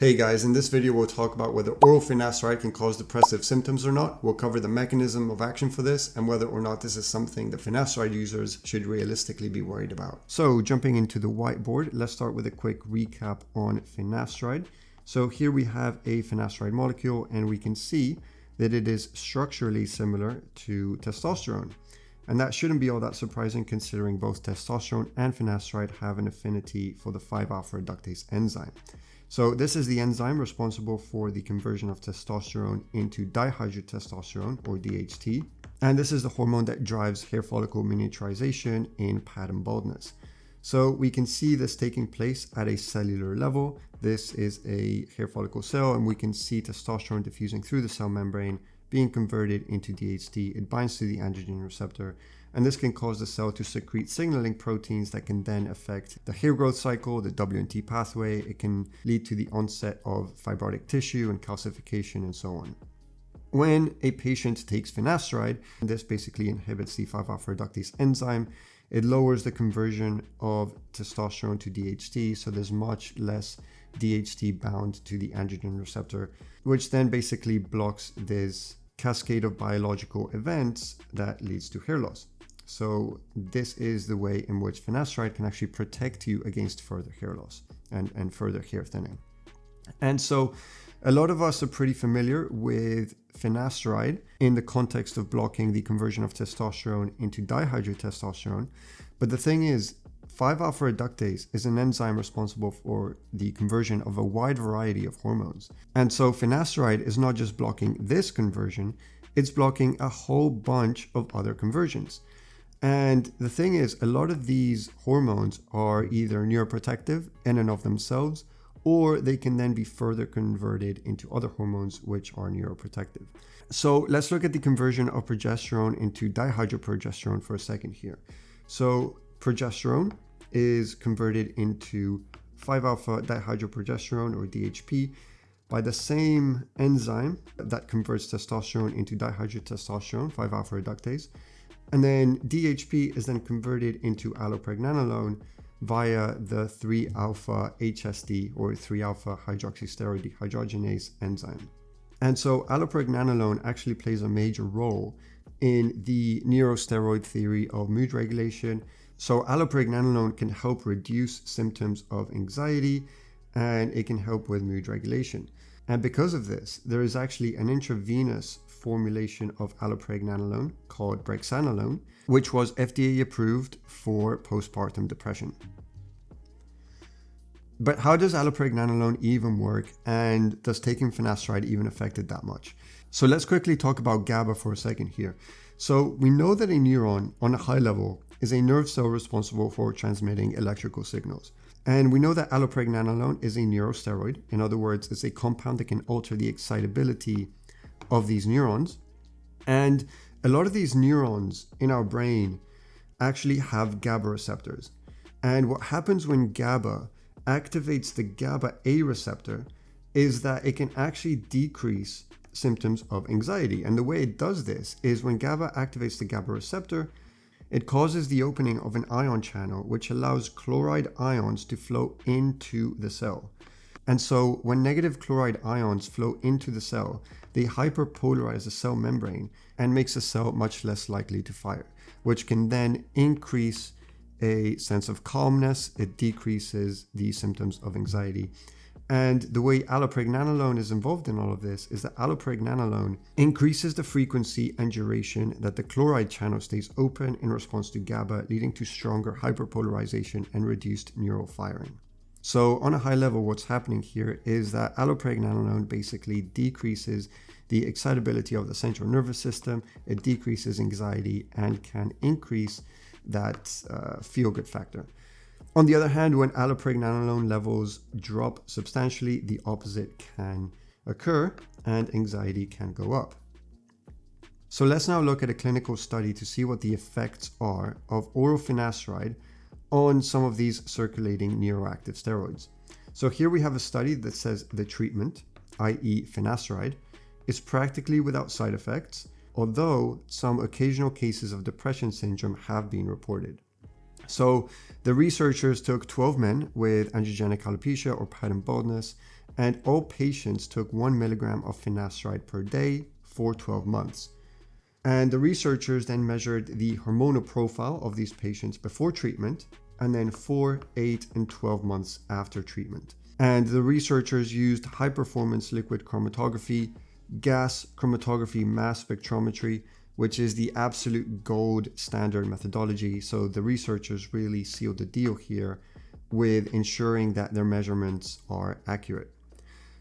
Hey guys, in this video we'll talk about whether oral finasteride can cause depressive symptoms or not. We'll cover the mechanism of action for this and whether or not this is something that finasteride users should realistically be worried about. So jumping into the whiteboard, let's start with a quick recap on finasteride. So here we have a finasteride molecule and we can see that it is structurally similar to testosterone. And that shouldn't be all that surprising considering both testosterone and finasteride have an affinity for the 5-alpha reductase enzyme. So this is the enzyme responsible for the conversion of testosterone into dihydrotestosterone, or DHT. And this is the hormone that drives hair follicle miniaturization in pattern baldness. So we can see this taking place at a cellular level. This is a hair follicle cell, and we can see testosterone diffusing through the cell membrane, being converted into DHT. It binds to the androgen receptor, and this can cause the cell to secrete signaling proteins that can then affect the hair growth cycle, the W&T pathway. It can lead to the onset of fibrotic tissue and calcification and so on. When a patient takes finasteride, this basically inhibits the 5-alpha reductase enzyme. It lowers the conversion of testosterone to DHT, so there's much less DHT bound to the androgen receptor, which then basically blocks this cascade of biological events that leads to hair loss. So this is the way in which finasteride can actually protect you against further hair loss and further hair thinning. And so a lot of us are pretty familiar with finasteride in the context of blocking the conversion of testosterone into dihydrotestosterone. But the thing is, 5-alpha reductase is an enzyme responsible for the conversion of a wide variety of hormones. And so finasteride is not just blocking this conversion, it's blocking a whole bunch of other conversions. And the thing is, a lot of these hormones are either neuroprotective in and of themselves, or they can then be further converted into other hormones which are neuroprotective. So let's look at the conversion of progesterone into dihydroprogesterone for a second here. So progesterone is converted into 5-alpha dihydroprogesterone, or DHP, by the same enzyme that converts testosterone into dihydrotestosterone, 5-alpha reductase. And then DHP is then converted into allopregnanolone via the 3-alpha HSD, or 3-alpha hydroxysteroid dehydrogenase enzyme. And so allopregnanolone actually plays a major role in the neurosteroid theory of mood regulation. So allopregnanolone can help reduce symptoms of anxiety, and it can help with mood regulation. And because of this, there is actually an intravenous formulation of allopregnanolone called brexanolone, which was FDA approved for postpartum depression. But how does allopregnanolone even work, and does taking finasteride even affect it that much? So let's quickly talk about GABA for a second here. So we know that a neuron on a high level is a nerve cell responsible for transmitting electrical signals. And we know that allopregnanolone is a neurosteroid. In other words, it's a compound that can alter the excitability of these neurons. And a lot of these neurons in our brain actually have GABA receptors. And what happens when GABA activates the GABA A receptor is that it can actually decrease symptoms of anxiety. And the way it does this is when GABA activates the GABA receptor, it causes the opening of an ion channel, which allows chloride ions to flow into the cell. And so when negative chloride ions flow into the cell, they hyperpolarize the cell membrane and makes the cell much less likely to fire, which can then increase a sense of calmness. It decreases the symptoms of anxiety. And the way allopregnanolone is involved in all of this is that allopregnanolone increases the frequency and duration that the chloride channel stays open in response to GABA, leading to stronger hyperpolarization and reduced neural firing. So on a high level, what's happening here is that allopregnanolone basically decreases the excitability of the central nervous system. It decreases anxiety and can increase that feel-good factor. On the other hand, when allopregnanolone levels drop substantially, the opposite can occur and anxiety can go up. So let's now look at a clinical study to see what the effects are of oral finasteride on some of these circulating neuroactive steroids. So here we have a study that says the treatment, i.e. finasteride, is practically without side effects, although some occasional cases of depression syndrome have been reported. So the researchers took 12 men with androgenic alopecia or pattern baldness and all patients took 1 milligram of finasteride per day for 12 months. And the researchers then measured the hormonal profile of these patients before treatment, and then 4, 8, and 12 months after treatment. And the researchers used high-performance liquid chromatography, gas chromatography mass spectrometry, which is the absolute gold standard methodology. So the researchers really sealed the deal here with ensuring that their measurements are accurate.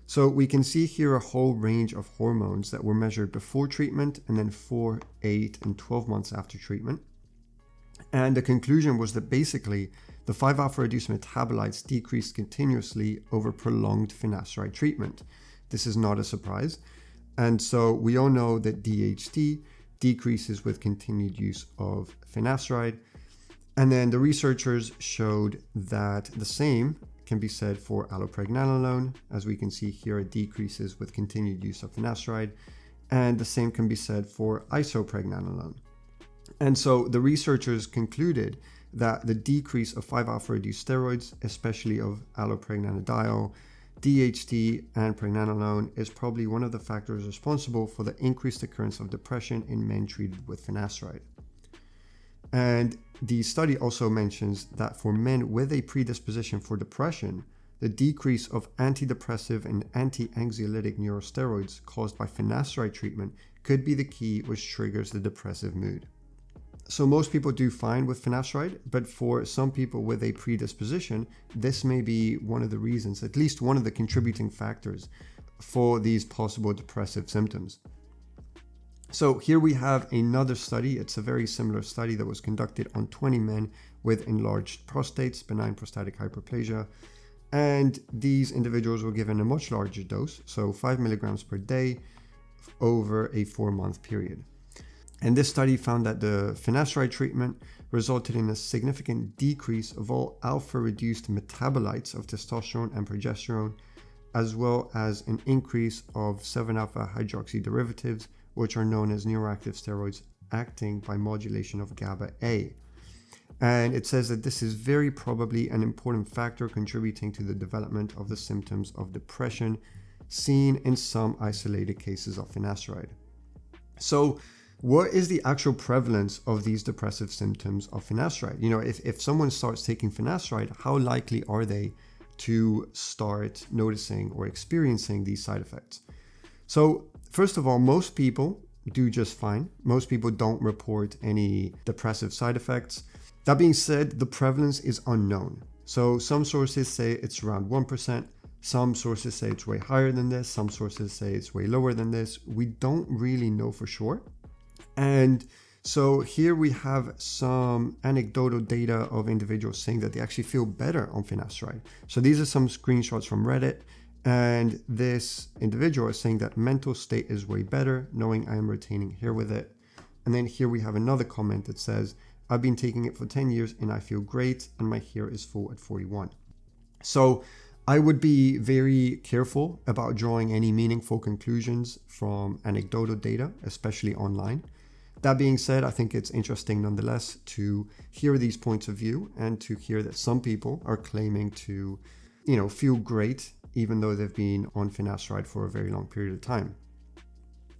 So we can see here a whole range of hormones that were measured before treatment and then 4, 8, and 12 months after treatment. And the conclusion was that basically the 5-alpha-reduced metabolites decreased continuously over prolonged finasteride treatment. This is not a surprise. And so we all know that DHT decreases with continued use of finasteride. And then the researchers showed that the same can be said for allopregnanolone. As we can see here, it decreases with continued use of finasteride. And the same can be said for isopregnanolone. And so the researchers concluded that the decrease of 5-alpha-reduced steroids, especially of allopregnanolone, DHT, and pregnanolone, is probably one of the factors responsible for the increased occurrence of depression in men treated with finasteride. And the study also mentions that for men with a predisposition for depression, the decrease of antidepressive and anti-anxiolytic neurosteroids caused by finasteride treatment could be the key which triggers the depressive mood. So most people do fine with finasteride, but for some people with a predisposition, this may be one of the reasons, at least one of the contributing factors for these possible depressive symptoms. So here we have another study. It's a very similar study that was conducted on 20 men with enlarged prostates, benign prostatic hyperplasia. And these individuals were given a much larger dose, so 5 milligrams per day over a 4-month period. And this study found that the finasteride treatment resulted in a significant decrease of all alpha-reduced metabolites of testosterone and progesterone, as well as an increase of 7-alpha hydroxy derivatives, which are known as neuroactive steroids acting by modulation of GABA-A. And it says that this is very probably an important factor contributing to the development of the symptoms of depression seen in some isolated cases of finasteride. So, what is the actual prevalence of these depressive symptoms of finasteride? You know, if someone starts taking finasteride, how likely are they to start noticing or experiencing these side effects? So, first of all, most people do just fine. Most people don't report any depressive side effects. That being said, the prevalence is unknown. So some sources say it's around 1%. Some sources say it's way higher than this. Some sources say it's way lower than this. We don't really know for sure. And so here we have some anecdotal data of individuals saying that they actually feel better on finasteride. So these are some screenshots from Reddit. And this individual is saying that mental state is way better, knowing I am retaining hair with it. And then here we have another comment that says, I've been taking it for 10 years and I feel great and my hair is full at 41. So I would be very careful about drawing any meaningful conclusions from anecdotal data, especially online. That being said, I think it's interesting nonetheless to hear these points of view and to hear that some people are claiming to, feel great even though they've been on finasteride for a very long period of time.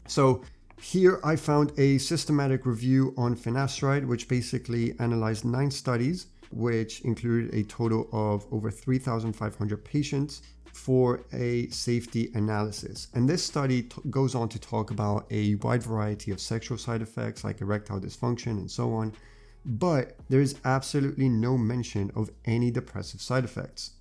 So here I found a systematic review on finasteride, which basically analyzed 9 studies, which included a total of over 3,500 patients for a safety analysis. And this study goes on to talk about a wide variety of sexual side effects like erectile dysfunction and so on, but there is absolutely no mention of any depressive side effects.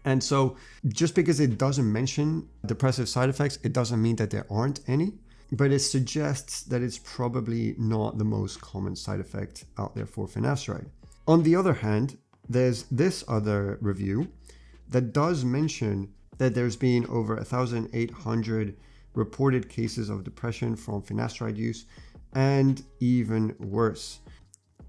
And so just because it doesn't mention depressive side effects, it doesn't mean that there aren't any, but it suggests that it's probably not the most common side effect out there for finasteride. On the other hand, there's this other review that does mention that there's been over 1,800 reported cases of depression from finasteride use, and even worse.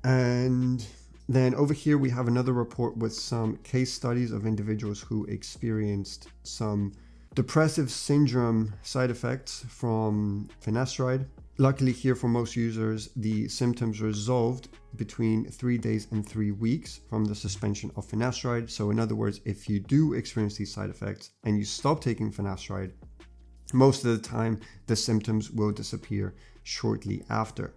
And then over here we have another report with some case studies of individuals who experienced some depressive syndrome side effects from finasteride. Luckily here for most users, the symptoms resolved between 3 days and 3 weeks from the suspension of finasteride. So in other words, if you do experience these side effects and you stop taking finasteride, most of the time the symptoms will disappear shortly after.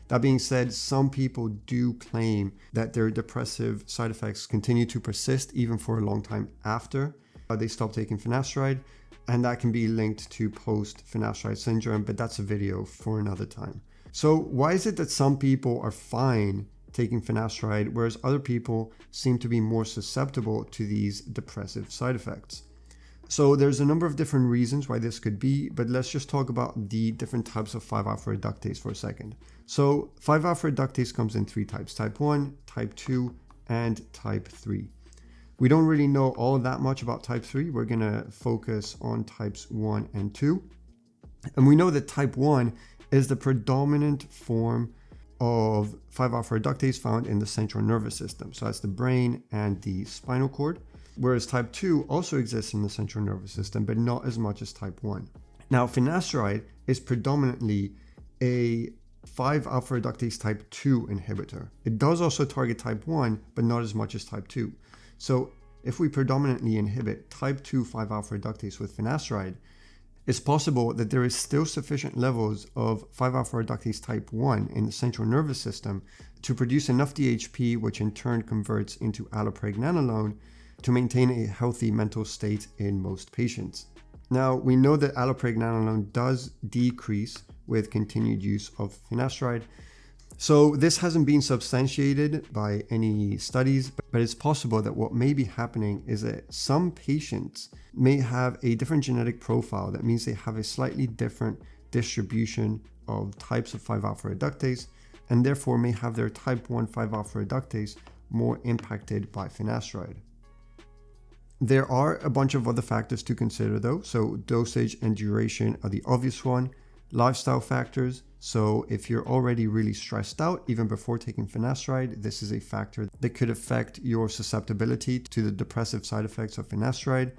That being said, some people do claim that their depressive side effects continue to persist even for a long time after they stop taking finasteride, and that can be linked to post-finasteride syndrome, but that's a video for another time. So why is it that some people are fine taking finasteride, whereas other people seem to be more susceptible to these depressive side effects? So there's a number of different reasons why this could be, but let's just talk about the different types of 5-alpha reductase for a second. So 5-alpha reductase comes in 3 types: type 1, type 2, and type 3. We don't really know all that much about type 3. We're going to focus on types 1 and 2. And we know that type 1 is the predominant form of 5-alpha reductase found in the central nervous system. So that's the brain and the spinal cord. Whereas type 2 also exists in the central nervous system, but not as much as type 1. Now, finasteride is predominantly a 5-alpha reductase type 2 inhibitor. It does also target type 1, but not as much as type 2. So if we predominantly inhibit type 2 5-alpha reductase with finasteride, it's possible that there is still sufficient levels of 5-alpha reductase type 1 in the central nervous system to produce enough DHP, which in turn converts into allopregnanolone, to maintain a healthy mental state in most patients. Now, we know that allopregnanolone does decrease with continued use of finasteride. So this hasn't been substantiated by any studies, but it's possible that what may be happening is that some patients may have a different genetic profile. That means they have a slightly different distribution of types of 5-alpha reductase, and therefore may have their type 1 5-alpha reductase more impacted by finasteride. There are a bunch of other factors to consider though. So dosage and duration are the obvious one. Lifestyle factors. So if you're already really stressed out, even before taking finasteride, this is a factor that could affect your susceptibility to the depressive side effects of finasteride.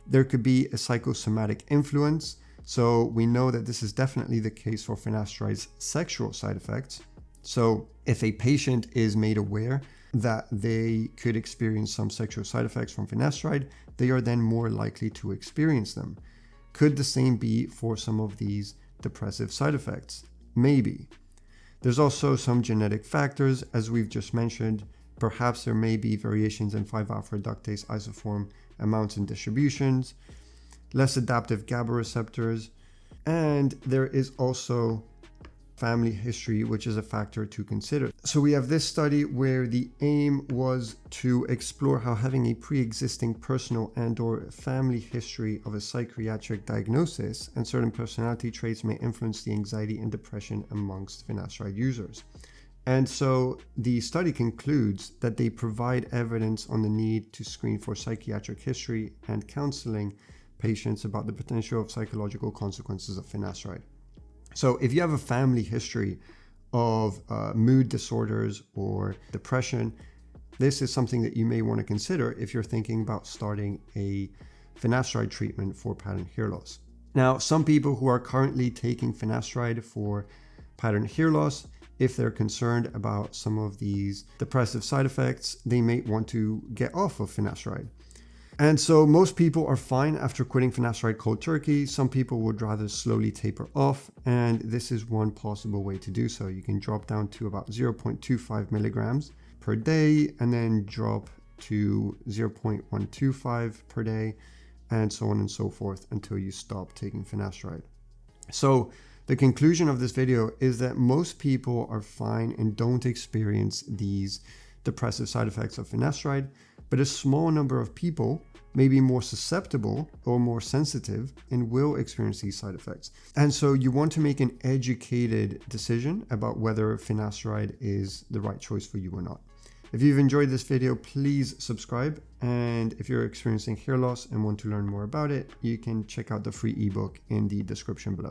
There could be a psychosomatic influence. So we know that this is definitely the case for finasteride's sexual side effects. So if a patient is made aware that they could experience some sexual side effects from finasteride, they are then more likely to experience them. Could the same be for some of these depressive side effects? Maybe. There's also some genetic factors, as we've just mentioned. Perhaps there may be variations in 5-alpha reductase isoform amounts and distributions, less adaptive GABA receptors, and there is also family history, which is a factor to consider. So we have this study where the aim was to explore how having a pre-existing personal and/or family history of a psychiatric diagnosis and certain personality traits may influence the anxiety and depression amongst finasteride users. And so the study concludes that they provide evidence on the need to screen for psychiatric history and counseling patients about the potential of psychological consequences of finasteride. So if you have a family history of mood disorders or depression, this is something that you may want to consider if you're thinking about starting a finasteride treatment for pattern hair loss. Now, some people who are currently taking finasteride for pattern hair loss, if they're concerned about some of these depressive side effects, they may want to get off of finasteride. And so most people are fine after quitting finasteride cold turkey. Some people would rather slowly taper off, and this is one possible way to do so. You can drop down to about 0.25 milligrams per day and then drop to 0.125 per day and so on and so forth until you stop taking finasteride. So the conclusion of this video is that most people are fine and don't experience these depressive side effects of finasteride, but a small number of people may be more susceptible or more sensitive and will experience these side effects. And so you want to make an educated decision about whether finasteride is the right choice for you or not. If you've enjoyed this video, please subscribe. And if you're experiencing hair loss and want to learn more about it, you can check out the free ebook in the description below.